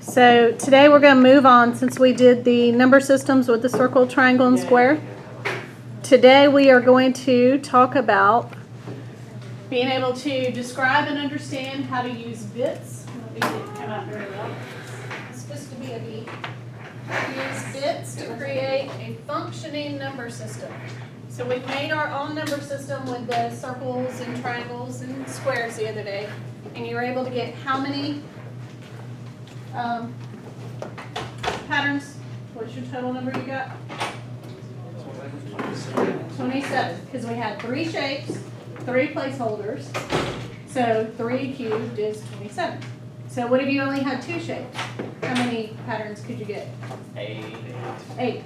So today we're going to move on, since we did the number systems with the circle, triangle, and square. Today we are going to talk about being able to describe and understand how to use bits. It didn't come out very well. It's supposed to be a B. Use bits to create a functioning number system. So we made our own number system with the circles and triangles and squares the other day. And you were able to get how many patterns? What's your total number you got? 27, because we had 3 shapes, 3 placeholders. So 3 cubed is 27. So what if you only had 2 shapes? How many patterns could you get? 8.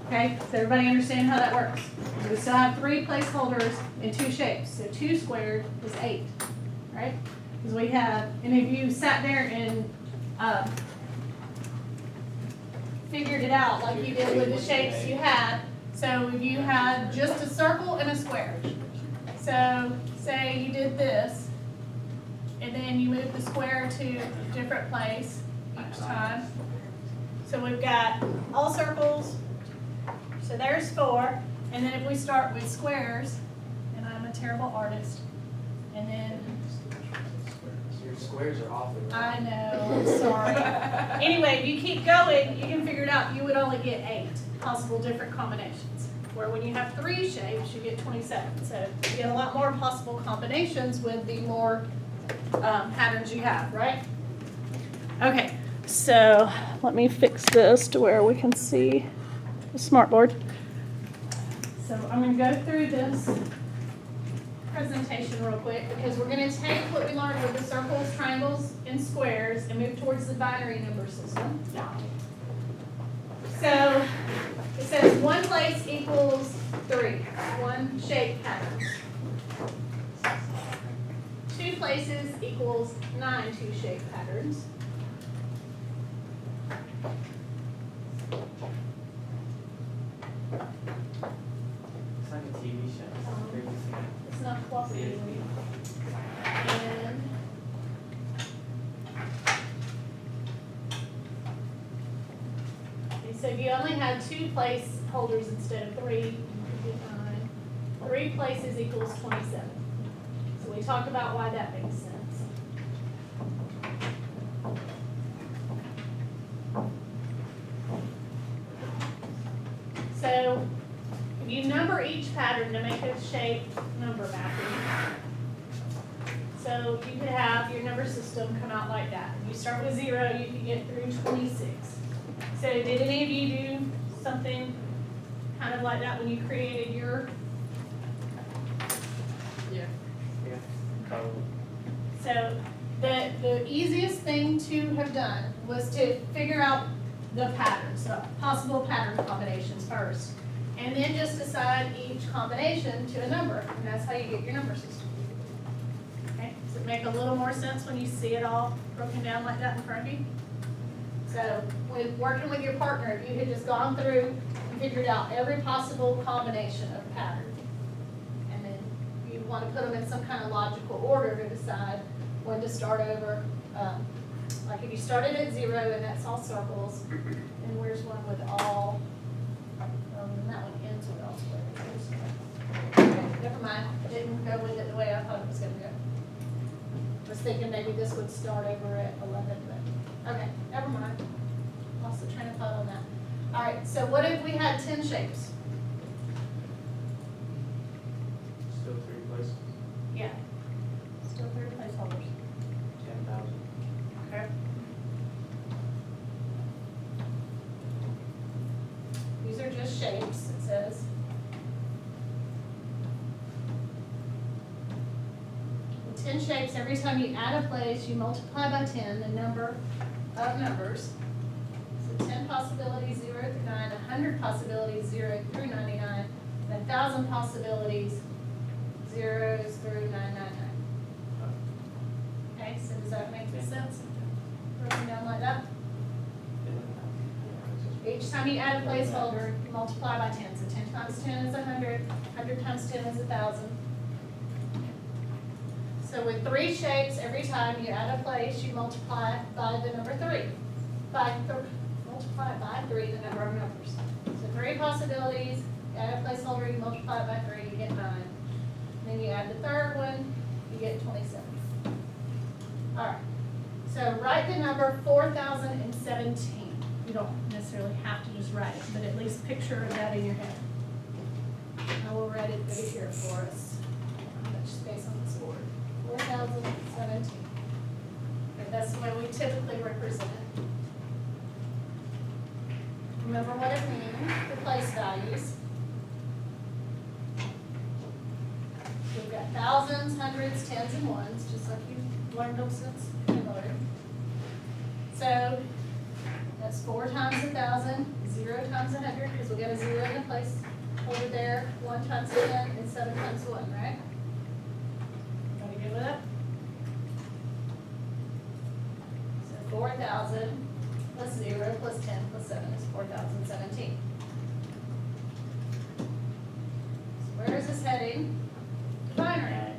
Okay, does everybody understand how that works? We still have 3 placeholders and 2 shapes. So 2 squared is 8, right? Because we have, and if you sat there and figured it out like you did with the shapes you had, so if you had just a circle and a square, so say you did this, and then you move the square to a different place each time. So we've got all circles, so there's 4, and then if we start with squares, and I'm a terrible artist, and then Your squares are awfully round. I know, I'm sorry. Anyway, if you keep going, you can figure it out. You would only get 8 possible different combinations. Where when you have 3 shapes, you get 27. So you get a lot more possible combinations with the more patterns you have, right? Okay, so let me fix this to where we can see the smartboard. So I'm going to go through this presentation real quick, because we're going to take what we learned with the circles, triangles, and squares and move towards the binary number system. So it says 1 place equals 3, 1 shape patterns. 2 places equals 9 2 shape patterns. It's like a TV show. It's not cooperating. And so if you only had 2 placeholders instead of 3, you could get 9. 3 places equals 27. So we talked about why that makes sense. So if you number each pattern to make a shape number mapping, so you could have your number system come out like that. You start with 0, you can get through 26. So did any of you do something kind of like that when you created your? Yeah. So the easiest thing to have done was to figure out the patterns, the possible pattern combinations first. And then just assign each combination to a number, and that's how you get your number system. Okay, does it make a little more sense when you see it all broken down like that in front of you? So with working with your partner, if you had just gone through and figured out every possible combination of pattern, and then you want to put them in some kind of logical order to decide when to start over. Like if you started at 0 and that's all circles, and where's one with all? And that one ends with all squares. Okay, never mind. Didn't go with it the way I thought it was going to go. I was thinking maybe this would start over at 11, but okay, never mind. Lost the train of thought on that. All right, so what if we had 10 shapes? Still 3 places. Yeah. Still 3 placeholders. 10,000. Okay. These are just shapes, it says. With 10 shapes, every time you add a place, you multiply by 10 the number of numbers. So 10 possibilities, 0 through 9, 100 possibilities, 0 through 99, and 1,000 possibilities, 0s through 999. Okay, so does that make sense? Broken down like that? Each time you add a placeholder, you multiply by 10. So 10 times 10 is 100, 100 times 10 is 1,000. So with 3 shapes, every time you add a place, you multiply by the number 3. multiply it by 3, the number of numbers. So 3 possibilities, add a placeholder, you multiply it by 3, you get 9. Then you add the third one, you get 27. All right, so write the number 4,017. You don't necessarily have to just write it, but at least picture that in your head. I will write it right here for us. How much space on this board? 4,017. And that's the way we typically represent it. Remember what it means, the place values. We've got thousands, hundreds, tens, and ones, just like you've learned them since kindergarten. So that's 4 times 1,000, 0 times 100, because we got a 0 in the place over there, 1 times 10, and 7 times 1, right? Everybody good with that? So 4,000 plus 0 plus 10 plus 7 is 4,017. So where is this heading? Binary.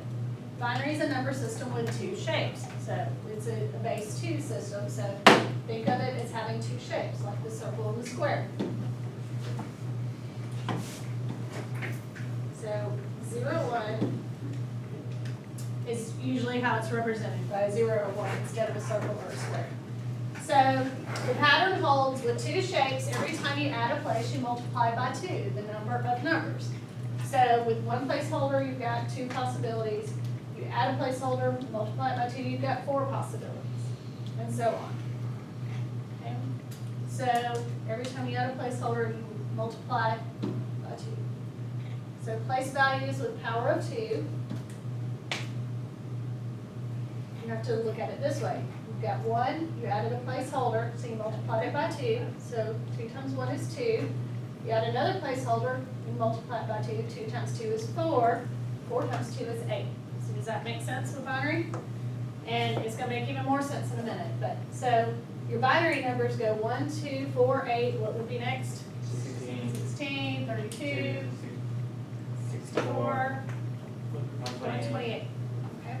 Binary is a number system with 2 shapes. So it's a base 2 system. So think of it as having 2 shapes, like the circle and the square. So 0, 1 is usually how it's represented, by a 0 or 1 instead of a circle or a square. So the pattern holds with 2 shapes. Every time you add a place, you multiply by 2, the number of numbers. So with 1 placeholder, you've got 2 possibilities. You add a placeholder, multiply it by 2, you've got 4 possibilities, and so on. Okay? So every time you add a placeholder, you multiply by 2. So place values with power of 2. You have to look at it this way. You've got 1, you added a placeholder, so you multiplied it by 2. So 2 times 1 is 2. You add another placeholder, you multiply it by 2. 2 times 2 is 4. 4 times 2 is 8. So does that make sense with binary? And it's going to make even more sense in a minute. But so your binary numbers go 1, 2, 4, 8. What would be next? 16, 32, 64, 128. Okay.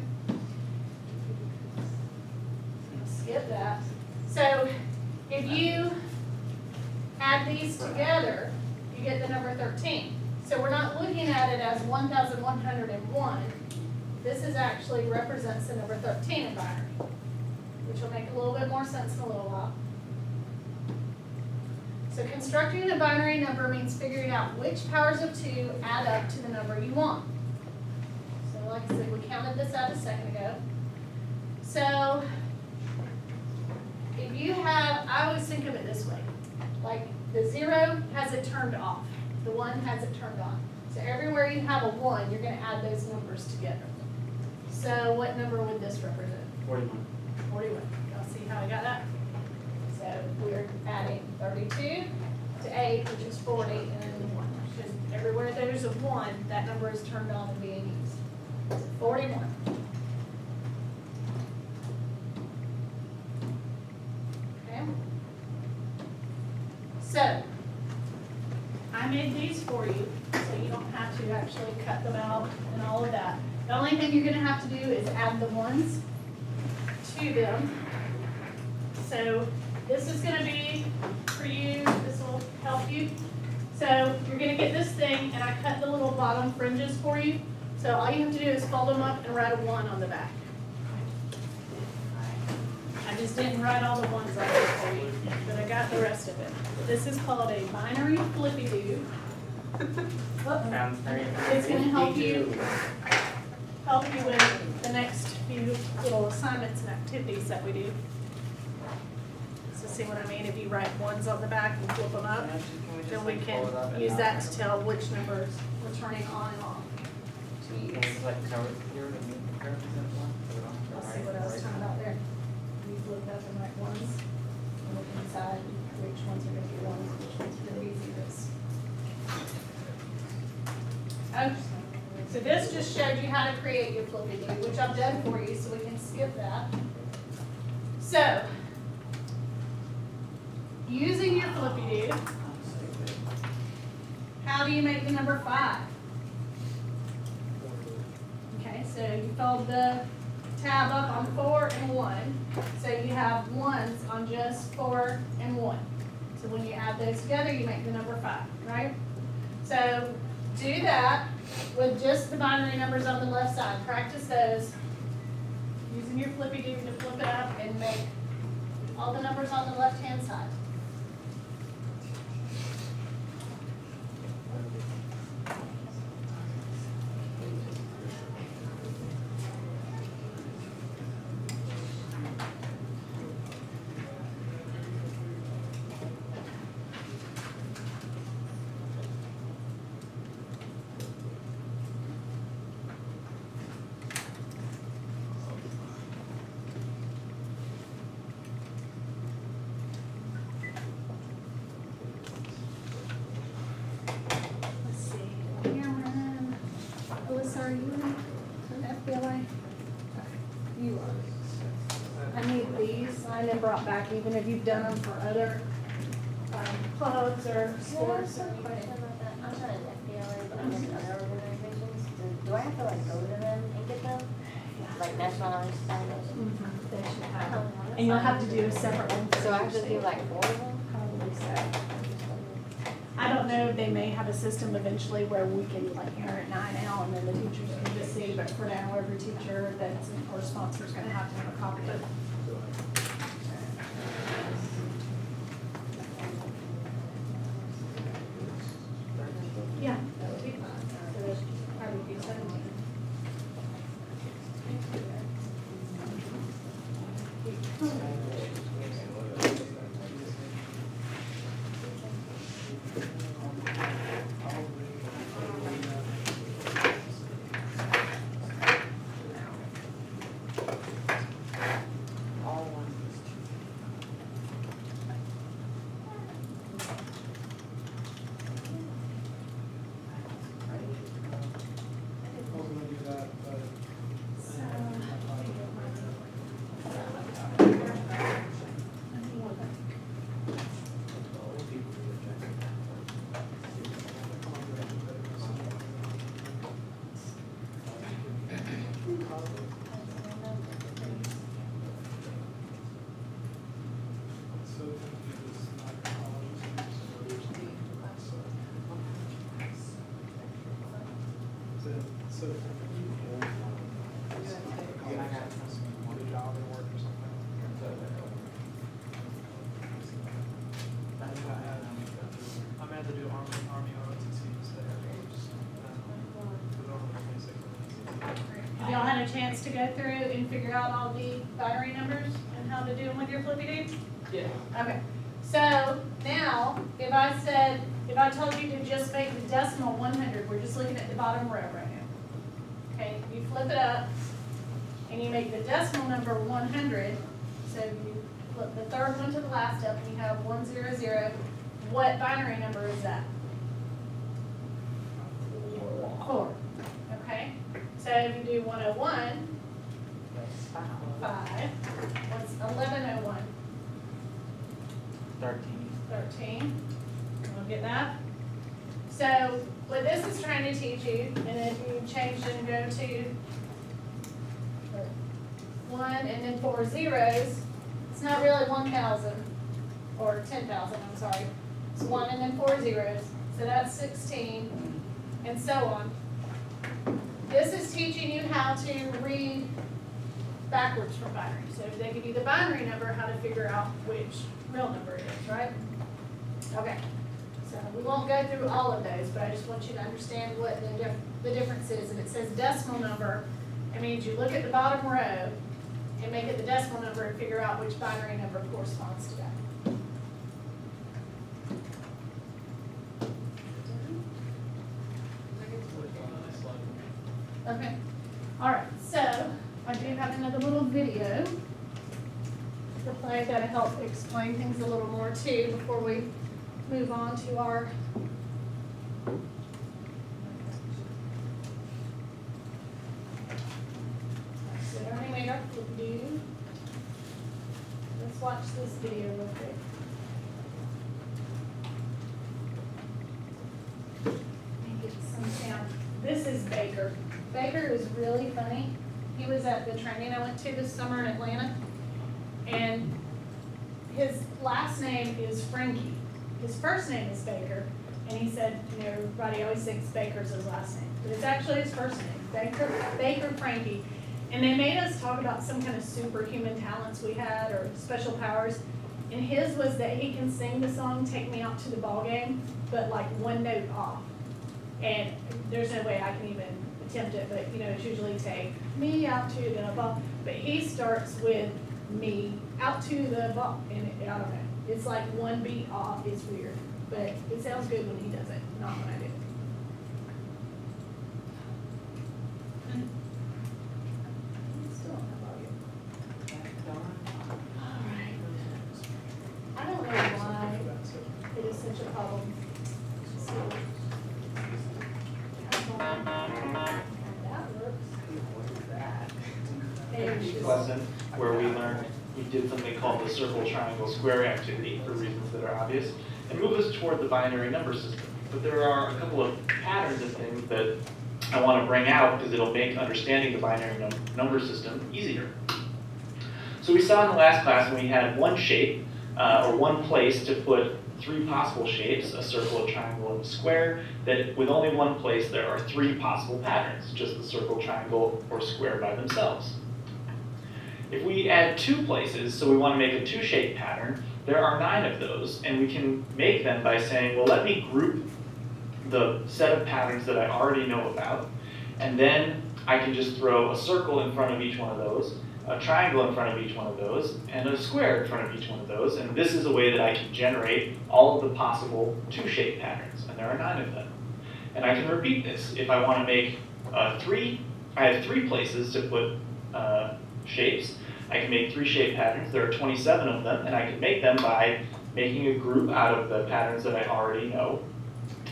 Skip that. So if you add these together, you get the number 13. So we're not looking at it as 1,101. This is actually represents the number 13 in binary, which will make a little bit more sense in a little while. So constructing the binary number means figuring out which powers of 2 add up to the number you want. So like I said, we counted this out a second ago. So if you have, I always think of it this way, like the 0 has it turned off, the 1 has it turned on. So everywhere you have a 1, you're going to add those numbers together. So what number would this represent? 41. 41. Y'all see how I got that? So we're adding 32 to 8, which is 40, and then 1. Because everywhere there's a 1, that number is turned on and being used. So 41. Okay. So I made these for you, so you don't have to actually cut them out and all of that. The only thing you're going to have to do is add the ones to them. So this is going to be for you, this will help you. So you're going to get this thing, and I cut the little bottom fringes for you. So all you have to do is fold them up and write a 1 on the back. I just didn't write all the ones on there for you, but I got the rest of it. This is called a binary flippy-doo. Sounds very It's going to help you with the next few little assignments and activities that we do. So see what I mean? If you write 1s on the back and flip them up, then we can use that to tell which numbers we're turning on and off to use. It's like cover here, the new curve is that one? Let's see what I was talking about there. You flip up and write 1s, and look inside which ones are going to be 1s, which ones are going to be 0s. Okay. So this just showed you how to create your flippy-doo, which I've done for you, so we can skip that. So, using your flippy-doo, how do you make the number 5? Okay, so you fold the tab up on 4 and 1, so you have ones on just 4 and 1. So when you add those together, you make the number 5, right? So do that with just the binary numbers on the left side. Practice those using your flippy do to flip it up and make all the numbers on the left-hand side. Let's see, Cameron, Alyssa, are you in FBLA? You are. I need these signed and brought back, even if you've done them for other clubs or sports. Yeah, I have a question about that. I'm not an FBLA, but I'm in other organizations. Do I have to like go to them and get them? Like National Honor Society? They should have them. And you'll have to do a separate one. for So I have each to do state. like 4 of them? Probably so. I don't know, they may have a system eventually where we can like enter it 9 out and then the teachers can just see, but for now, every teacher that's, or sponsor's gonna have to have a copy of it. Yeah, that would be fine. So there's probably be 17. All ones. I was gonna do that, but. So confused, not college, so. Yeah, I got Want a job and work or something. I'm at to do Army ROTCs there. Have y'all had a chance to go through and figure out all the binary numbers and how to do them with your flippy do? Yeah. Okay, so now, if I told you to just make the decimal 100, we're just looking at the bottom row right now. Okay, you flip it up, and you make the decimal number 100, so you flip the third one to the last up, and you have 100. What binary number is that? 4. Okay, so if you do 101, 5, what's 1101? 13. 13. We'll get that. So what this is trying to teach you, and if you change and go to 1 and then 4 zeros, it's not really 1,000 or 10,000, I'm sorry. It's 1 and then 4 zeros, so that's 16, and so on. This is teaching you how to read backwards from binary. So if they give you the binary number, how to figure out which real number it is, right? Okay, so we won't go through all of those, but I just want you to understand what the difference is. If it says decimal number, it means you look at the bottom row and make it the decimal number and figure out which binary number corresponds to that. Okay, all right, so I do have another little video to play that'll help explain things a little more too before we move on to our so we already made our flip do. Let's watch this video real quick. Let me get some sound. This is Baker. Baker is really funny. He was at the training I went to this summer in Atlanta. And his last name is Frankie. His first name is Baker. And he said, you know, everybody always thinks Baker's his last name. But it's actually his first name, Baker Frankie. And they made us talk about some kind of superhuman talents we had or special powers. And his was that he can sing the song "Take Me Out to the Ball Game," but like one note off. And there's no way I can even attempt it, but you know, it's usually "take me out to the ball." But he starts with "me out to the ball," and I don't know. It's like one beat off. It's weird, but it sounds good when he does it, not when I do. Still don't have volume. All right. I don't know why it is such a problem. So, that works. There she is. Lesson where we did something called the circle, triangle, square activity for reasons that are obvious, and move us toward the binary number system. But there are a couple of patterns and things that I want to bring out because it'll make understanding the binary number system easier. So we saw in the last class when we had one shape or one place to put three possible shapes, a circle, a triangle, and a square, that with only one place there are three possible patterns, just the circle, triangle, or square by themselves. If we add two places, so we want to make a two-shape pattern, there are 9 of those, and we can make them by saying, well, let me group the set of patterns that I already know about, and then I can just throw a circle in front of each one of those, a triangle in front of each one of those, and a square in front of each one of those, and this is a way that I can generate all of the possible two-shape patterns, and there are 9 of them. And I can repeat this. If I want to make I have 3 places to put shapes. I can make 3 shape patterns. There are 27 of them, and I can make them by making a group out of the patterns that I already know,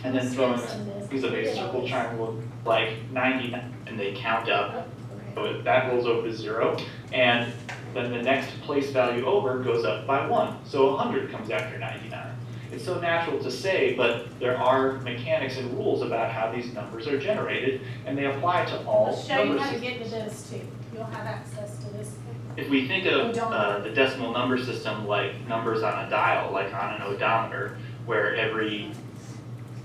and then throwing a piece of a circle, triangle, like 99, and they count up. So that rolls over to 0, and then the next place value over goes up by 1. So 100 comes after 99. It's so natural to say, but there are mechanics and rules about how these numbers are generated, and they apply to all I'll show you number how to systems. get to this too. You'll have access to this. If we think of the decimal number system like numbers on a dial, like on an odometer, where every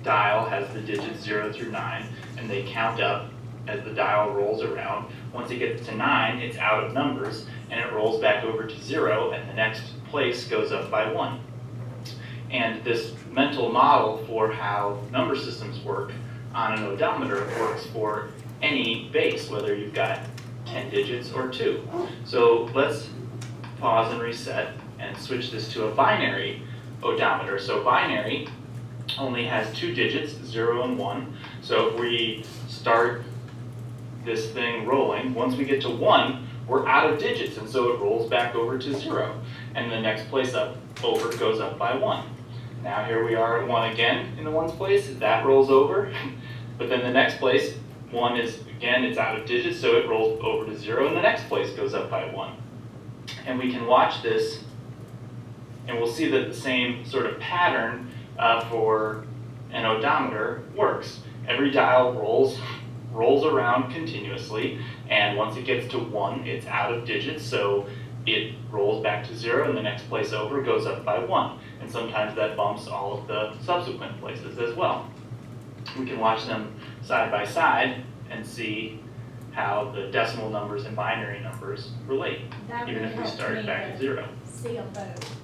dial has the digits 0 through 9, and they count up as the dial rolls around. Once it gets to 9, it's out of numbers, and it rolls back over to 0, and the next place goes up by 1. And this mental model for how number systems work on an odometer works for any base, whether you've got 10 digits or 2. So let's pause and reset and switch this to a binary odometer. So binary only has 2 digits, 0 and 1. So if we start this thing rolling, once we get to 1, we're out of digits, and so it rolls back over to 0. And the next place up over goes up by 1. Now here we are at 1 again in the 1's place, that rolls over. But then the next place, 1 is, again, it's out of digits, so it rolls over to 0, and the next place goes up by 1. And we can watch this, and we'll see that the same sort of pattern for an odometer works. Every dial rolls around continuously, and once it gets to 1, it's out of digits, so it rolls back to 0, and the next place over goes up by 1. And sometimes that bumps all of the subsequent places as well. We can watch them side by side and see how the decimal numbers and binary numbers relate, That even really if we helped started me back to at 0. see them both.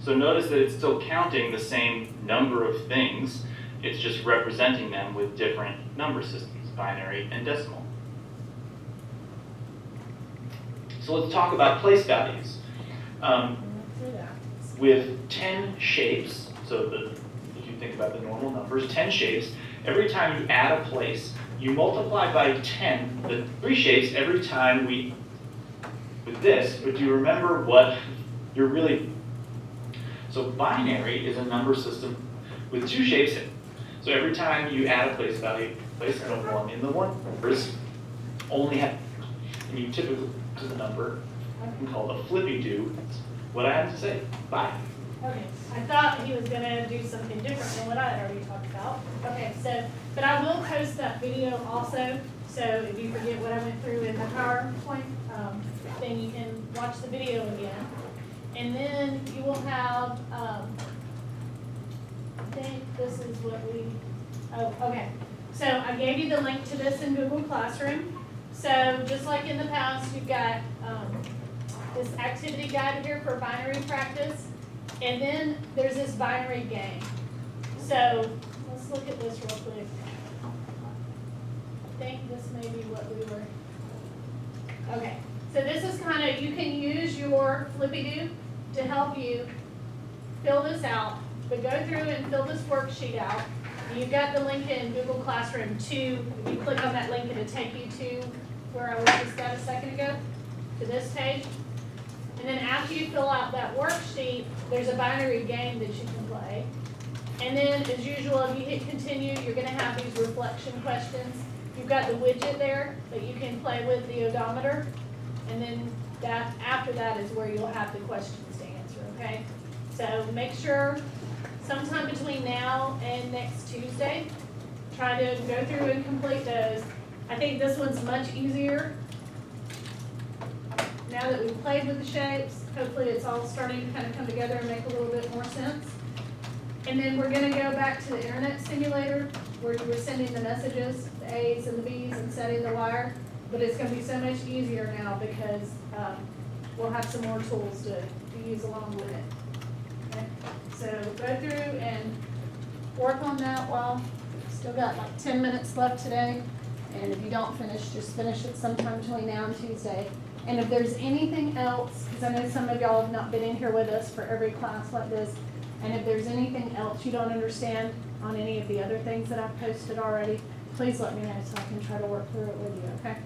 So notice that it's still counting the same number of things, it's just representing them with different number systems, binary and decimal. So let's talk about place values. With 10 shapes, so if you think about the normal numbers, 10 shapes, every time you add a place, you multiply by 10 the 3 shapes every time with this, but do you remember what you're really, so binary is a number system with 2 shapes in it. So every time you add a place value, place a 1 in the 1 numbers, only have, and you typically to the number, called a flippy-do. What I have to say, bye. Okay, I thought he was gonna do something different than what I had already talked about. Okay, so, but I will post that video also, So if you forget what I went through in the PowerPoint, then you can watch the video again. And then you will have, I think this is what okay. So I gave you the link to this in Google Classroom. So just like in the past, you've got this activity guide here for binary practice. And then there's this binary game. So let's look at this real quick. I think this may be what we were, okay. So this is kind of, you can use your Flippy-Doo to help you fill this out, but go through and fill this worksheet out. You've got the link in Google Classroom to, if you click on that link, it'll take you to where I was just at a second ago, to this page. And then after you fill out that worksheet, there's a binary game that you can play. And then, as usual, if you hit continue, you're gonna have these reflection questions. You've got the widget there that you can play with the odometer. And then that, after that is where you'll have the questions to answer, okay? So make sure sometime between now and next Tuesday, try to go through and complete those. I think this one's much easier. Now that we've played with the shapes, hopefully it's all starting to kind of come together and make a little bit more sense. And then we're gonna go back to the internet simulator where you were sending the messages, the A's and the B's and setting the wire. But it's gonna be so much easier now because we'll have some more tools to use along with it. Okay? So go through and work on that while, still got like 10 minutes left today. And if you don't finish, just finish it sometime between now and Tuesday. And if there's anything else, because I know some of y'all have not been in here with us for every class like this, and if there's anything else you don't understand on any of the other things that I've posted already, please let me know so I can try to work through it with you, okay?